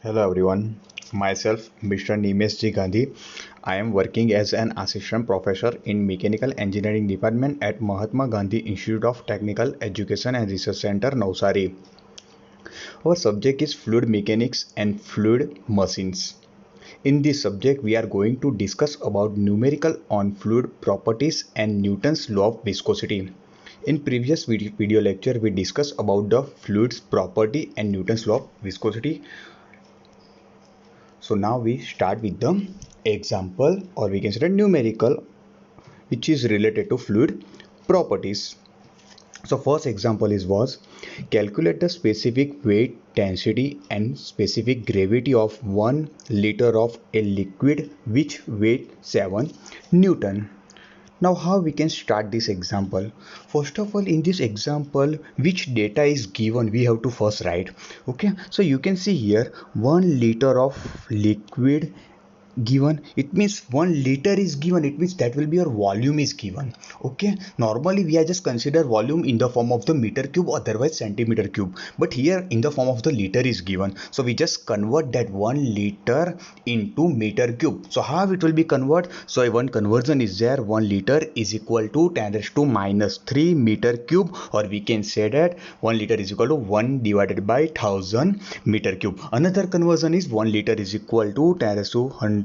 Hello everyone, myself Mr. Nimesh G. Gandhi. I am working as an assistant professor in Mechanical Engineering Department at Mahatma Gandhi Institute of Technical Education and Research Center, Navsari. Our subject is fluid mechanics and fluid machines. In this subject, we are going to discuss about numerical on fluid properties and Newton's law of viscosity. In previous video lecture, we discussed about the fluid's property and Newton's law of viscosity. So now we start with the example, or we can say the numerical, which is related to fluid properties. So first example was calculate the specific weight, density and specific gravity of 1 liter of a liquid which weighs 7 Newton. Now how we can start this example? First of all, in this example, which data is given, we have to first write. Okay, so you can see here 1 liter of liquid given. It means 1 liter is given, it means that will be your volume is given. Okay, normally we are just consider volume in the form of the meter cube, otherwise centimeter cube, but here in the form of the liter is given, so we just convert that 1 liter into meter cube. So how it will be convert? So one conversion is there. 1 liter is equal to 10 raised to minus 3 meter cube, or we can say that 1 liter is equal to 1 divided by 1000 meter cube. Another conversion is 1 liter is equal to 10 raised to 1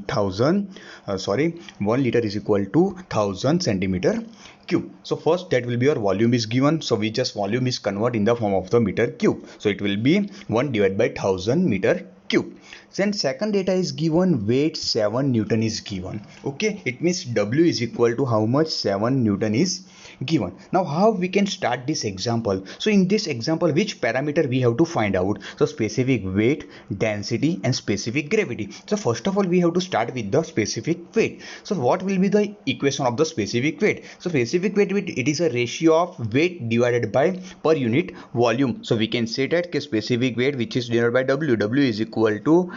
liter is equal to 1000 centimeter cube. So first that will be your volume is given, so we just volume is convert in the form of the meter cube, so it will be 1 divided by 1000 meter cube. Then second data is given, weight 7 Newton is given. Okay, it means W is equal to how much? 7 Newton is given. Now how we can start this example? So in this example, which parameter we have to find out? So specific weight, density and specific gravity. So first of all, we have to start with the specific weight. So what will be the equation of the specific weight? So specific weight, it is a ratio of weight divided by per unit volume. So we can say that specific weight, which is denoted by W is equal to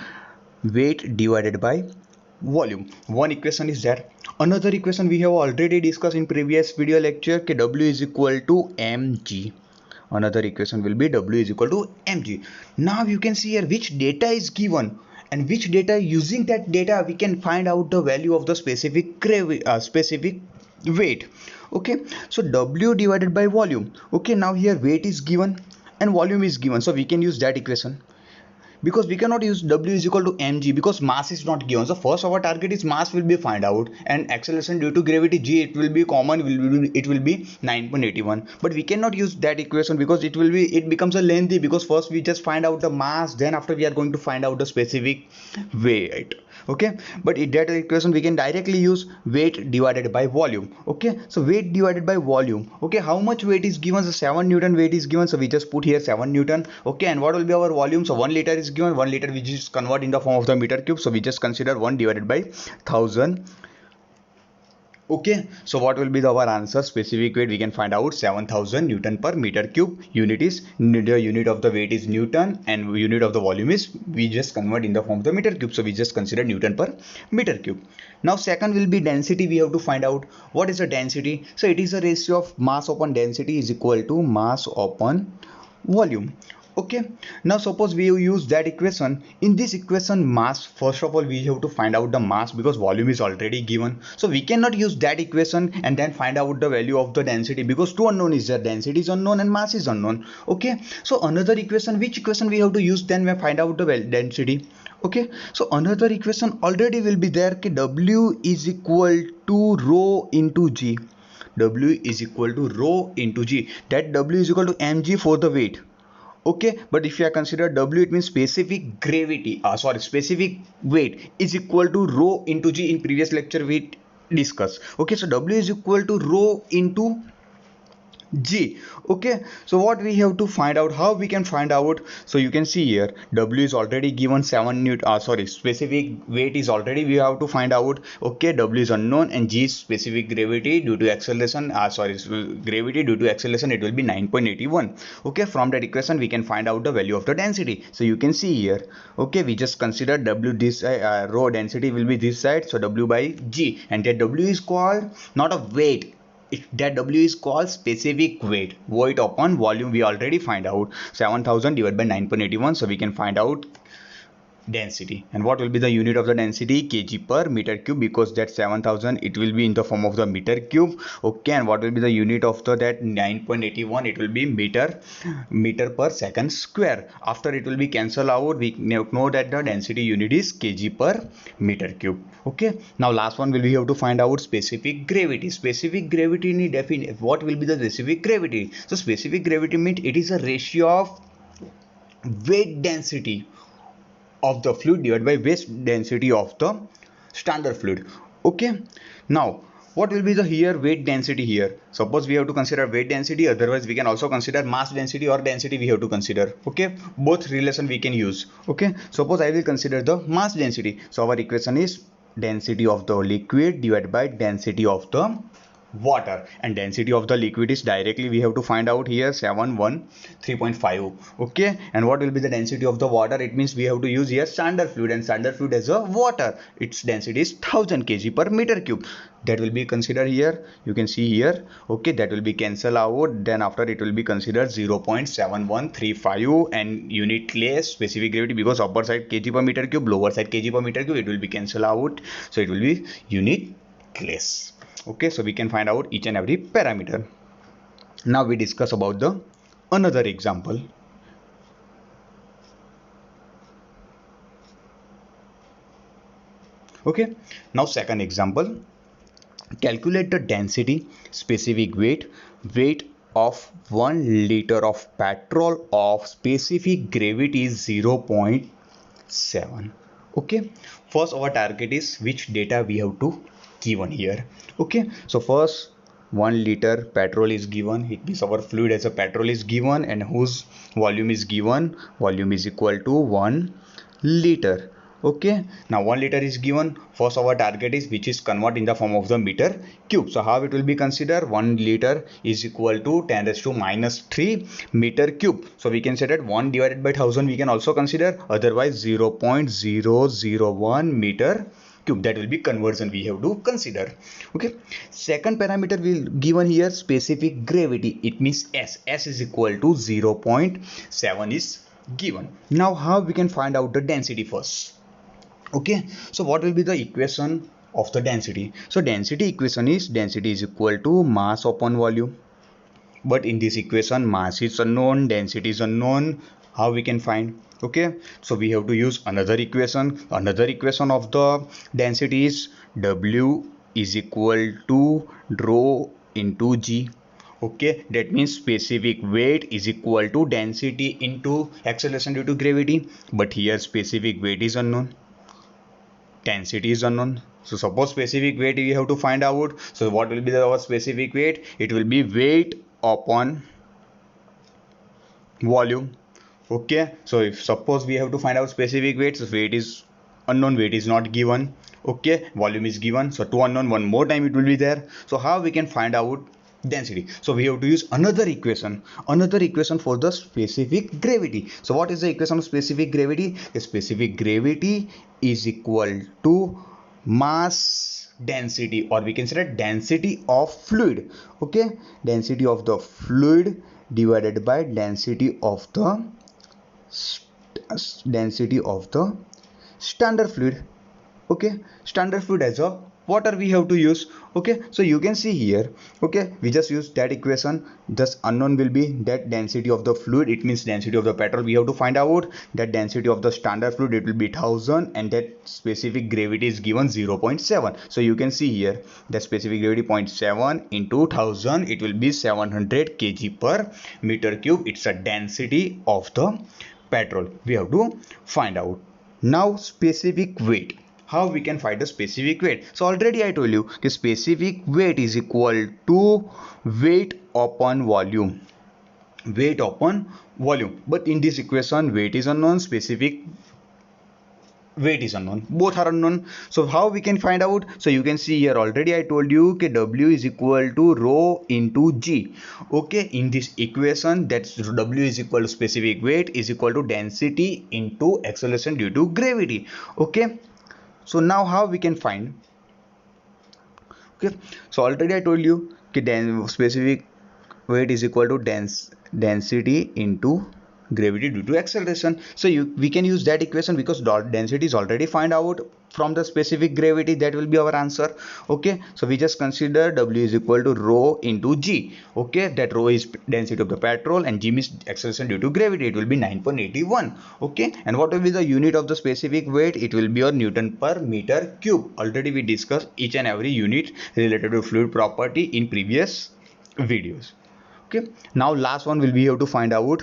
weight divided by volume. One equation is there. Another equation we have already discussed in previous video lecture, W is equal to mg. Another equation will be W is equal to mg. Now you can see here which data is given, and which data, using that data we can find out the value of the specific weight. Okay, so W divided by volume. Okay, now here weight is given and volume is given, so we can use that equation, because we cannot use W is equal to mg because mass is not given. So first our target is mass will be find out, and acceleration due to gravity g, it will be common, it will be 9.81, but we cannot use that equation because it becomes a lengthy, because first we just find out the mass, then after we are going to find out the specific weight. Okay, but in that equation we can directly use weight divided by volume. Okay, so weight divided by volume. Okay, how much weight is given? So 7 Newton weight is given, so we just put here 7 Newton. Okay, and what will be our volume? So 1 liter is given, 1 liter which is convert in the form of the meter cube, so we just consider 1 divided by 1000. Okay, so what will be our answer? Specific weight we can find out 7000 Newton per meter cube. Unit is, the unit of the weight is Newton, and unit of the volume is, we just convert in the form of the meter cube, so we just consider Newton per meter cube. Now second will be density. We have to find out what is the density. So it is a ratio of mass upon density is equal to mass upon volume. Okay, now suppose we use that equation. In this equation, mass, first of all we have to find out the mass because volume is already given, so we cannot use that equation and then find out the value of the density, because two unknown is there, density is unknown and mass is unknown. Okay, so another equation, which equation we have to use then we find out the density? Okay, so another equation already will be there, W is equal to rho into g. W is equal to rho into g, that W is equal to mg for the weight. Okay, but if you consider W, it means specific gravity, specific weight is equal to rho into g. In previous lecture we discussed. Okay, so W is equal to rho into g. Okay, so what we have to find out, how we can find out? So you can see here W is already given 7 Newton, specific weight is already, we have to find out. Okay, W is unknown and g is specific gravity due to acceleration, gravity due to acceleration, it will be 9.81. Okay, from that equation we can find out the value of the density. So you can see here, okay, we just consider W, this rho density will be this side, so W by g, and that W is called not a weight, that W is called specific weight. Weight upon volume we already find out, 7000 divided by 9.81, so we can find out density. And what will be the unit of the density? Kg per meter cube, because that 7000 it will be in the form of the meter cube. Okay, and what will be the unit of the that 9.81? It will be meter per second square. After it will be cancel out, we know that the density unit is kg per meter cube. Okay, now last one will be have to find out specific gravity. Specific gravity in define what will be the specific gravity. So specific gravity means it is a ratio of weight density of the fluid divided by weight density of the standard fluid. Okay, now what will be the here weight density here? Suppose we have to consider weight density, otherwise we can also consider mass density or density we have to consider. Okay, both relation we can use. Okay, suppose I will consider the mass density. So our equation is density of the liquid divided by density of the water, and density of the liquid is directly we have to find out here 713.5. okay, and what will be the density of the water? It means we have to use here standard fluid, and standard fluid as a water, its density is 1000 kg per meter cube. That will be considered here, you can see here. Okay, that will be cancel out, then after it will be considered 0.7135 and unitless specific gravity, because upper side kg per meter cube, lower side kg per meter cube, it will be cancel out, so it will be unitless. Okay, so we can find out each and every parameter. Now we discuss about the another example. Okay, now second example, calculate the density, specific weight of 1 liter of petrol of specific gravity is 0.7. okay, first our target is which data we have to given here. Okay, so first 1 liter petrol is given, it means our fluid as a petrol is given, and whose volume is given, volume is equal to 1 liter. Okay, now 1 liter is given. First our target is which is convert in the form of the meter cube. So how it will be considered? 1 liter is equal to 10 raised to minus 3 meter cube. So we can say that 1 divided by 1000 we can also consider, otherwise 0.001 meter cube. That will be conversion we have to consider. Okay, second parameter will given here specific gravity, it means s is equal to 0.7 is given. Now how we can find out the density first? Okay, so what will be the equation of the density? So density equation is density is equal to mass upon volume, but in this equation mass is unknown, density is unknown. How we can find? Okay, so we have to use another equation. Another equation of the density is W is equal to rho into G. Okay, that means specific weight is equal to density into acceleration due to gravity, but here specific weight is unknown, density is unknown. So suppose specific weight we have to find out. So what will be our specific weight? It will be weight upon volume. Okay, so if suppose we have to find out specific weight, so weight is unknown, weight is not given. Okay, volume is given, so two unknown, one more time it will be there. So how we can find out density? So we have to use another equation for the specific gravity. So what is the equation of specific gravity? The specific gravity is equal to mass density, or we can say that density of fluid. Okay, density of the fluid divided by density of the standard fluid. Okay, standard fluid as a water we have to use. Okay, so you can see here, okay, we just use that equation. Just unknown will be that density of the fluid, it means density of the petrol we have to find out. That density of the standard fluid, it will be 1000, and that specific gravity is given 0.7. so you can see here that specific gravity 0.7 into 1000, it will be 700 kg per meter cube. It's a density of the petrol we have to find out. Now specific weight, how we can find the specific weight? So already I told you the specific weight is equal to weight upon volume, but in this equation weight is unknown, specific weight is unknown, both are unknown. So how we can find out? So you can see here already I told you that W is equal to rho into G. Okay, in this equation that's W is equal to specific weight is equal to density into acceleration due to gravity. Okay, so now how we can find? Okay, so already I told you that specific weight is equal to density into gravity due to acceleration. So we can use that equation because density is already find out from the specific gravity. That will be our answer. Okay, so we just consider W is equal to rho into G. Okay, that rho is density of the petrol and G means acceleration due to gravity. It will be 9.81. Okay, and what will be the unit of the specific weight? It will be your Newton per meter cube. Already we discussed each and every unit related to fluid property in previous videos. Okay, now last one will be here to find out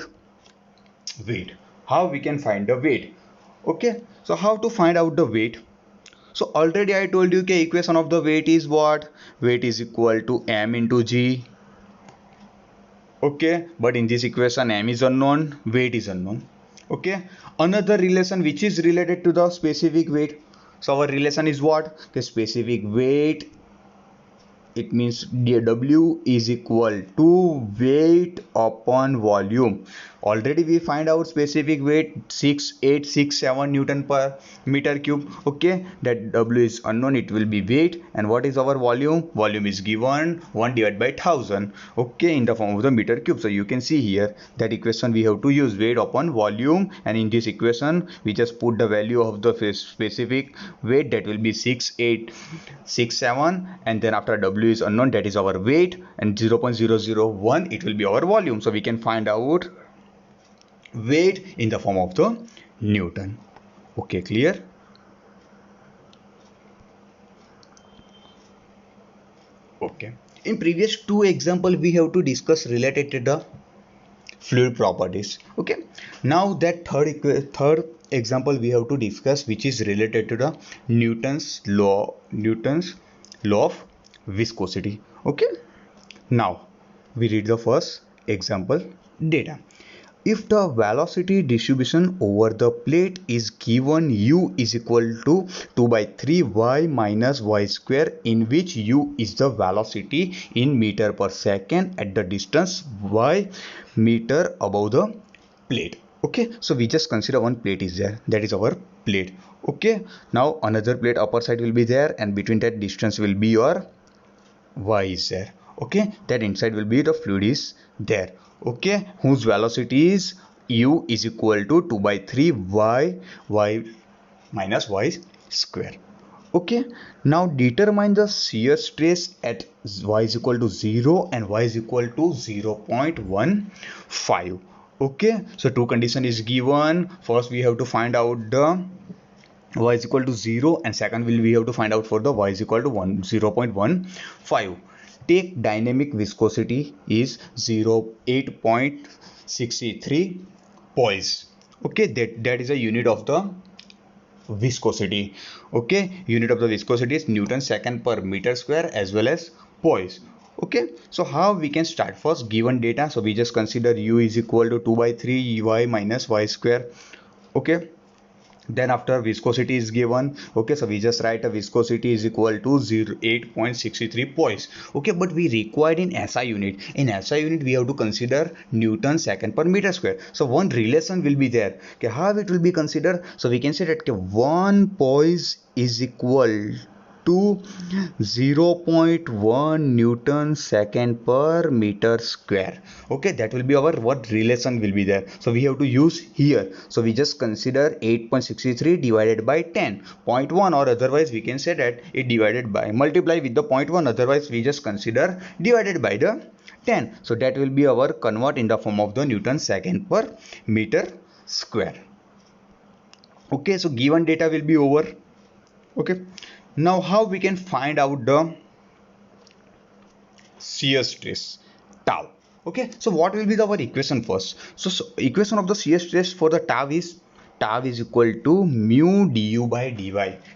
weight. How we can find the weight? Okay, so how to find out the weight? So already I told you the equation of the weight is what? Weight is equal to m into g. Okay, but in this equation m is unknown, weight is unknown. Okay, another relation which is related to the specific weight. So our relation is what? The specific weight, it means W is equal to weight upon volume. Already we find out specific weight 6867 Newton per meter cube. Okay, that W is unknown, it will be weight. And what is our volume? Volume is given 1 divided by 1000. Okay, in the form of the meter cube. So you can see here that equation we have to use weight upon volume, and in this equation we just put the value of the specific weight, that will be 6867, and then after W is unknown, that is our weight, and 0.001 it will be our volume. So we can find out weight in the form of the Newton. Okay, clear? Okay, in previous two example we have to discuss related to the fluid properties. Okay, now that third example we have to discuss, which is related to the Newton's law of viscosity. Okay, now we read the first example data. If the velocity distribution over the plate is given, u is equal to 2 by 3 y minus y square, in which u is the velocity in meter per second at the distance y meter above the plate. Okay, so we just consider one plate is there, that is our plate. Okay, now another plate upper side will be there, and between that distance will be your y is there. Okay, that inside will be the fluid is there. Okay, whose velocity is u is equal to 2 by 3 y minus y square. Okay, now determine the shear stress at y is equal to 0 and y is equal to 0.15. Okay, so two condition is given. First we have to find out the y is equal to 0, and second we have to find out for the y is equal to 0.15. Take dynamic viscosity is 8.63 poise. Okay, that is a unit of the viscosity. Okay, unit of the viscosity is Newton second per meter square as well as poise. Okay, so how we can start? First, given data, so we just consider u is equal to 2 by 3 y minus y square. Okay, then after viscosity is given. Okay, so we just write a viscosity is equal to 8.63 poise. Okay, but we required in SI unit. In SI unit we have to consider Newton second per meter square. So one relation will be there. Okay, how it will be considered? So we can say that 1 poise is equal to 0.1 Newton second per meter square. Okay, that will be our what relation will be there. So we have to use here. So we just consider 8.63 divided by 10.1, or otherwise we can say that it divided by multiply with the 0.1, otherwise we just consider divided by the 10. So that will be our convert in the form of the Newton second per meter square. Okay, so given data will be over. Okay, now how we can find out the shear stress tau? Okay, so what will be our equation first? So equation of the shear stress for the tau is equal to mu du by dy.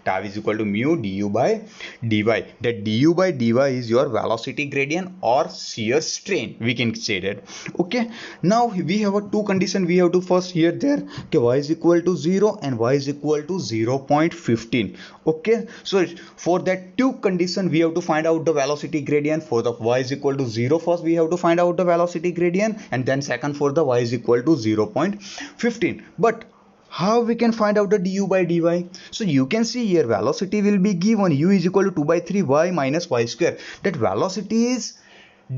Tau is equal to mu du by dy. That du by dy is your velocity gradient or shear strain, we can say that. Okay, now we have a two condition we have to first here there. Okay, y is equal to 0 and y is equal to 0.15. Okay, so for that two condition we have to find out the velocity gradient. For the y is equal to 0, first we have to find out the velocity gradient, and then second for the y is equal to 0.15. But how we can find out the du by dy? So you can see here velocity will be given, u is equal to 2 by 3 y minus y square. That velocity is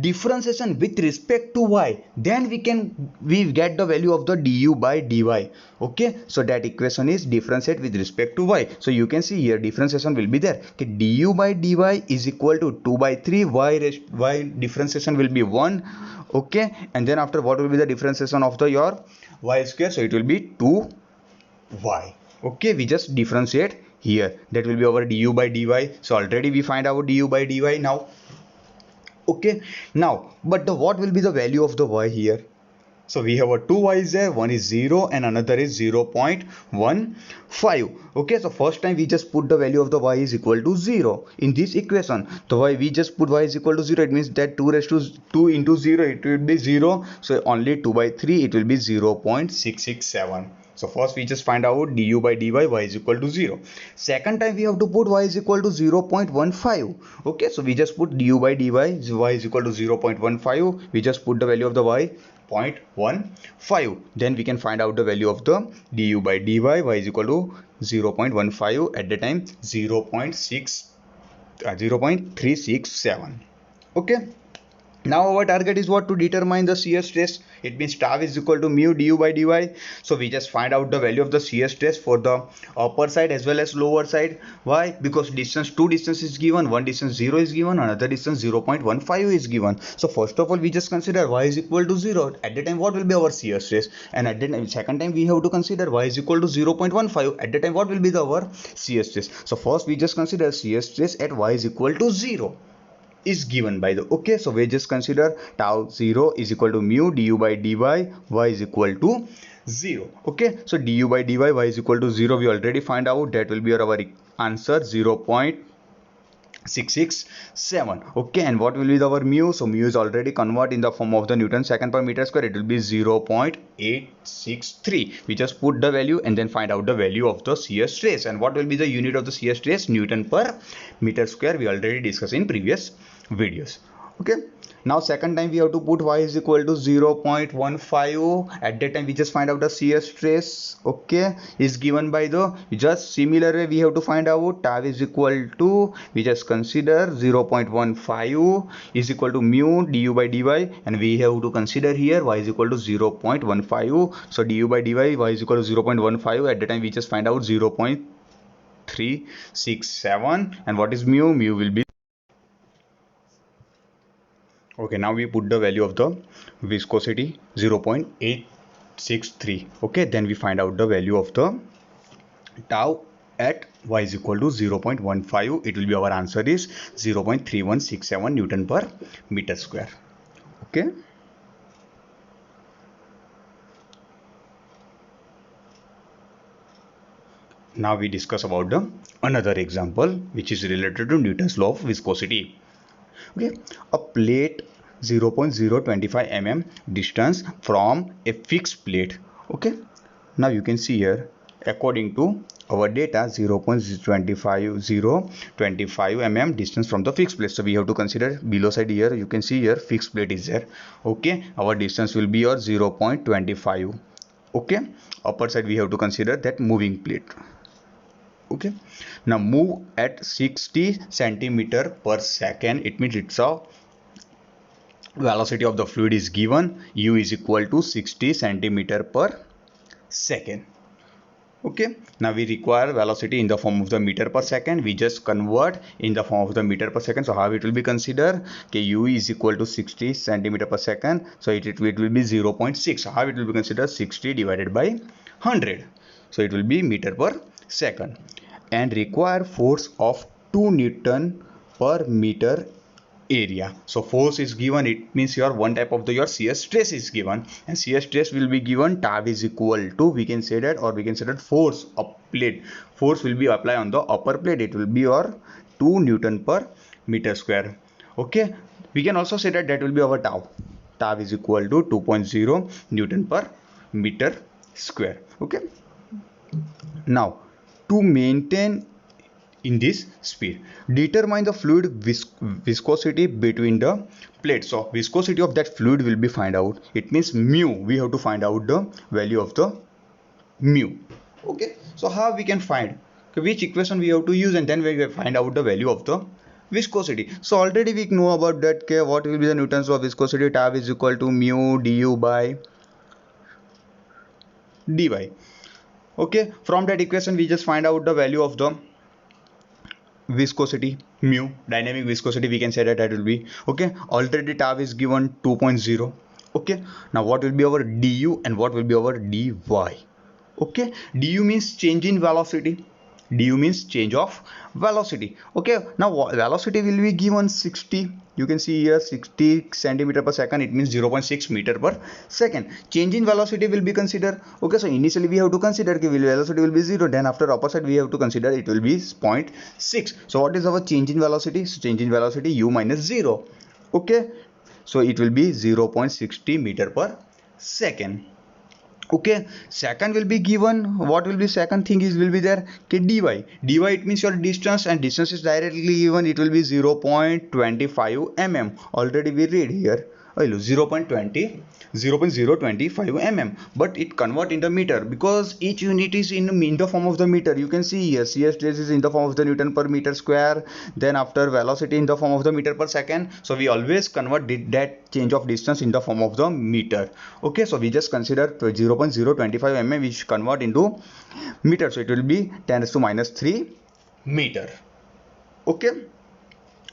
differentiation with respect to y, then we get the value of the du by dy. Okay, so that equation is differentiate with respect to y. So you can see here differentiation will be there. Okay, du by dy is equal to 2 by 3, y differentiation will be 1. Okay, and then after, what will be the differentiation of the your y square? So it will be 2y. Okay, we just differentiate here, that will be our du by dy. So already we find our du by dy now. Okay, now but what will be the value of the y here? So we have a two y's there, one is 0 and another is 0.15. Okay, so first time we just put the value of the y is equal to 0 in this equation. So why we just put y is equal to 0, it means that 2 raised to 2 into 0, it will be 0. So only 2 by 3, it will be 0.667. So first we just find out du by dy, y is equal to 0. Second time we have to put y is equal to 0.15. Okay, so we just put du by dy, y is equal to 0.15. We just put the value of the y 0.15. Then we can find out the value of the du by dy, y is equal to 0.15, at the time 0.367. Okay, now our target is what? To determine the shear stress. It means tau is equal to mu du by dy. So we just find out the value of the shear stress for the upper side as well as lower side. Why? Because two distance is given, one distance 0 is given, another distance 0.15 is given. So first of all we just consider y is equal to 0. At the time what will be our shear stress, and at the second time we have to consider y is equal to 0.15. At the time what will be our shear stress? So first we just consider shear stress at y is equal to 0 is given by the, okay, so we just consider tau 0 is equal to mu du by dy, y is equal to 0. Okay, so du by dy, y is equal to 0, we already find out, that will be our answer 0.667. Okay, and what will be our mu? So mu is already convert in the form of the Newton second per meter square, it will be 0.863. we just put the value and then find out the value of the shear stress. And what will be the unit of the shear stress? Newton per meter square, we already discussed in previous videos. Okay, now second time we have to put y is equal to 0.15. at that time we just find out the shear stress, okay, is given by the, just similar way we have to find out tau is equal to, we just consider 0.15 is equal to mu du by dy, and we have to consider here y is equal to 0.15. so du by dy, y is equal to 0.15. at the time we just find out 0.367. and what is mu? Mu will be, okay, now we put the value of the viscosity 0.863. okay, then we find out the value of the tau at y is equal to 0.15. it will be, our answer is 0.3167 Newton per meter square. Okay, now we discuss about the another example which is related to Newton's law of viscosity. Okay, a plate 0.025 mm distance from a fixed plate. Okay, now you can see here, according to our data, 0.025 mm distance from the fixed plate. So we have to consider below side here, you can see here fixed plate is there. Okay, our distance will be your 0.25. okay, upper side we have to consider that moving plate. Okay, now move at 60 centimeter per second, it means it's a velocity of the fluid is given, u is equal to 60 centimeter per second. Okay, now we require velocity in the form of the meter per second, we just convert in the form of the meter per second. So how it will be considered? Okay, u is equal to 60 centimeter per second, so it will be 0.6. So how it will be considered? 60 divided by 100, so it will be meter per second. And require force of 2 Newton per meter area. So force is given, it means your one type of the your shear stress is given, and shear stress will be given tau is equal to, we can say that, or we can say that force of plate, force will be applied on the upper plate, it will be your 2 Newton per meter square. Okay, we can also say that will be our tau is equal to 2.0 Newton per meter square. Okay, now to maintain in this speed, determine the fluid viscosity between the plates. So viscosity of that fluid will be find out, it means mu, we have to find out the value of the mu. Okay, so how we can find, which equation we have to use, and then we will find out the value of the viscosity. So already we know about that. Okay, what will be the newtons of viscosity? Tau is equal to mu du by dy. Okay, from that equation we just find out the value of the viscosity, mu, dynamic viscosity, we can say that will be, okay, already tau is given 2.0. okay, now what will be our du and what will be our dy? Okay, du means change in velocity, du means change of velocity. Okay, now velocity will be given 60, you can see here 60 centimeter per second, it means 0.6 meter per second. Change in velocity will be considered. Okay, so initially we have to consider कि velocity will be 0, then after opposite we have to consider it will be 0.6. so what is our change in velocity? So change in velocity u minus 0. okay, so it will be 0.60 meter per second. okay, second will be given, what will be second thing is will be there, okay, dy. It means your distance, and distance is directly given, it will be 0.25 mm. already we read here 0.20 0.025 mm, but it convert into meter because each unit is in the form of the meter. You can see here CS stress is in the form of the Newton per meter square, then after velocity in the form of the meter per second, so we always convert that change of distance in the form of the meter. okay, so we just consider 0.025 mm which convert into meter, so it will be 10 to minus 3 meter. okay,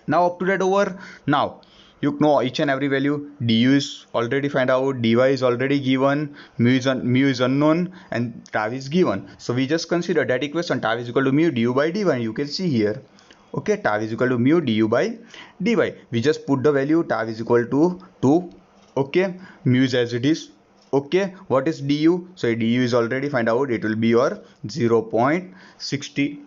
now up to that over. Now you know each and every value. Du is already find out, dy is already given, mu is unknown, and tau is given. So we just consider that equation, tau is equal to mu du by dy. You can see here, okay, tau is equal to mu du by dy. We just put the value, tau is equal to 2, okay, mu is as it is. okay, what is du? So du is already find out, it will be your 0.60.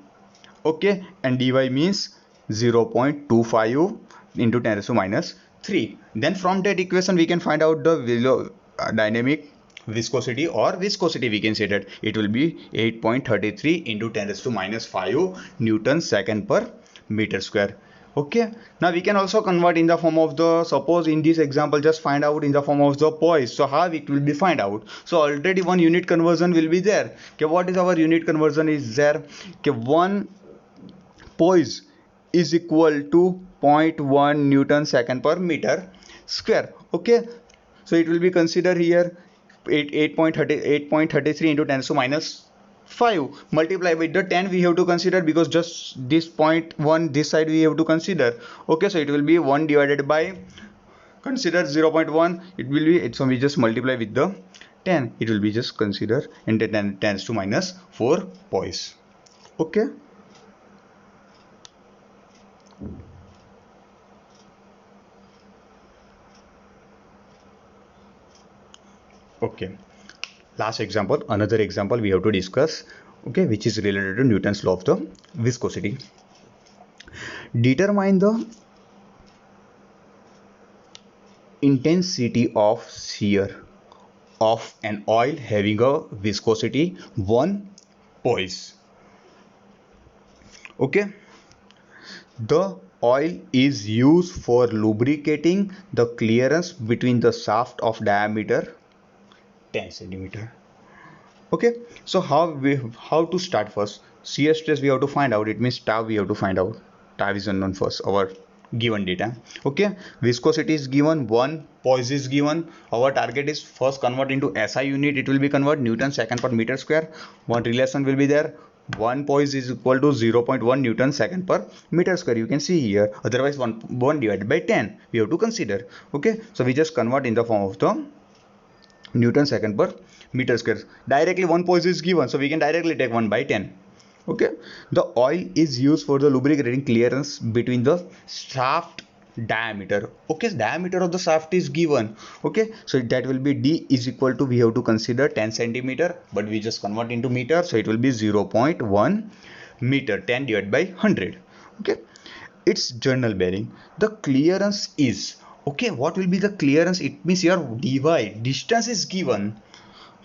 okay, and dy means 0.25 into 10 to minus 3. Then from that equation we can find out the dynamic viscosity, or viscosity we can say that it will be 8.33 into 10 to minus 5 Newton second per meter square. okay, now we can also convert in the form of the, suppose in this example just find out in the form of the poise. So how it will be find out? So already one unit conversion will be there. okay, what is our unit conversion is there? okay, one poise is equal to 0.1 Newton second per meter square. okay, so it will be considered here 8.33 into 10 to minus 5 multiply with the 10 we have to consider, because just this 0.1 this side we have to consider. okay, so it will be 1 divided by, consider 0.1, it will be, so we just multiply with the 10, it will be just consider into 10 to minus 4 poise. okay, okay, last example, another example we have to discuss, okay, which is related to Newton's law of the viscosity. Determine the intensity of shear of an oil having a viscosity 1 poise. okay, the oil is used for lubricating the clearance between the shaft of diameter 10 centimeter. okay, so how to start first? Shear stress we have to find out, it means tau we have to find out. Tau is unknown first, our given data. okay, viscosity is given, 1 poise is given. Our target is first convert into SI unit, it will be convert Newton second per meter square. One relation will be there, 1 poise is equal to 0.1 Newton second per meter square, you can see here. Otherwise 1 divided by 10 we have to consider. okay, so we just convert in the form of the Newton second per meter square. Directly 1 poise is given, so we can directly take 1 by 10. okay, the oil is used for the lubricating clearance between the shaft diameter. okay, diameter of the shaft is given. okay, so that will be d is equal to, we have to consider 10 centimeter, but we just convert into meter, so it will be 0.1 meter, 10 divided by 100. okay, its journal bearing, the clearance is, okay, what will be the clearance? It means your dy, distance is given,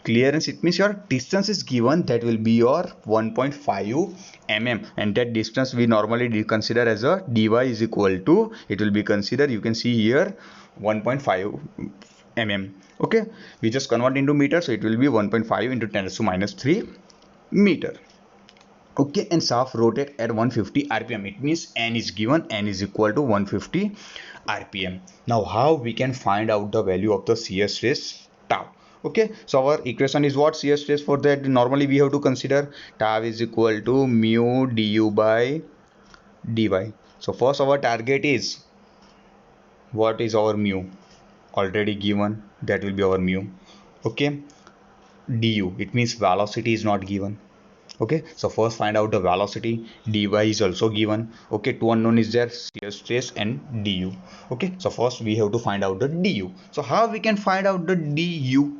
clearance it means your distance is given, that will be your 1.5 mm, and that distance we normally consider as a dy is equal to, it will be considered, you can see here 1.5 mm. okay, we just convert into meter, so it will be 1.5 into 10 to minus 3 meter. Okay, and shaft rotate at 150 rpm. It means n is given, n is equal to 150 rpm. Now how we can find out the value of the shear stress tau? Okay, so our equation is what? Shear stress. For that, normally we have to consider tau is equal to mu du by dy. So first our target is, what is our mu? Already given, that will be our mu. Okay, du, it means velocity is not given. Okay, so first find out the velocity. Dy is also given. Okay, two unknown is there, shear stress and du. Okay, so first we have to find out the du. So how we can find out the du?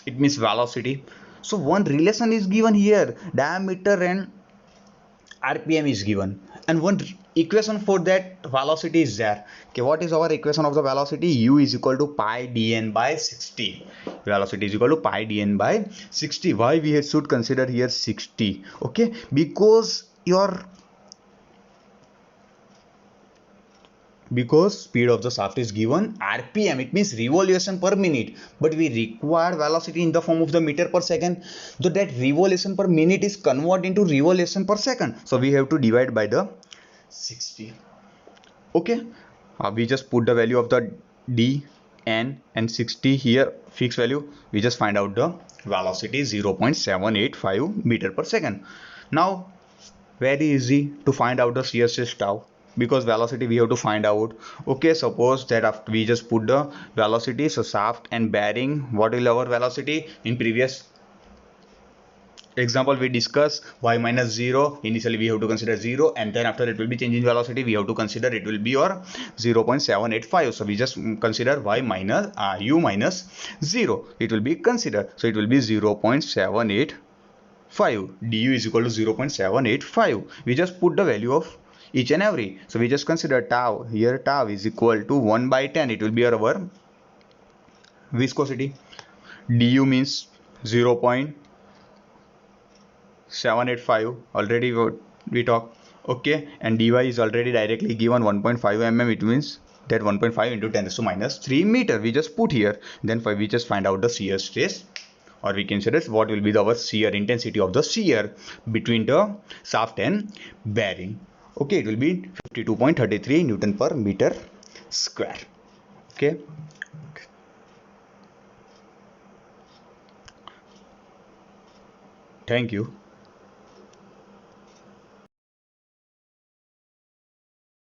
It means velocity. So one relation is given here, diameter and rpm is given, and one equation for that velocity is there. Okay, what is our equation of the velocity? U is equal to pi dn by 60. Velocity is equal to pi dn by 60. Why we should consider here 60? Okay, because speed of the shaft is given rpm, it means revolution per minute, but we require velocity in the form of the meter per second. So that revolution per minute is converted into revolution per second, so we have to divide by the 60. Okay, we just put the value of the d, n and 60 here, fixed value. We just find out the velocity 0.785 meter per second. Now very easy to find out the shear stress tau, because velocity we have to find out. Okay, suppose that after we just put the velocity, so shaft and bearing, what will our velocity? In previous example we discuss y minus 0. Initially we have to consider 0, and then after it will be changing velocity, we have to consider it will be your 0.785. so we just consider y minus u minus 0, it will be considered, so it will be 0.785. du is equal to 0.785. we just put the value of each and every, so we just consider tau. Here tau is equal to 1 by 10, it will be our viscosity. Du means 0.785, already we talk. Okay, and dy is already directly given 1.5 mm, it means that 1.5 into 10 to minus 3 meter we just put here. Then we just find out the shear stress, or we can say that what will be our shear intensity of the shear between the shaft and bearing. Okay, it will be 52.33 Newton per meter square. Okay, thank you.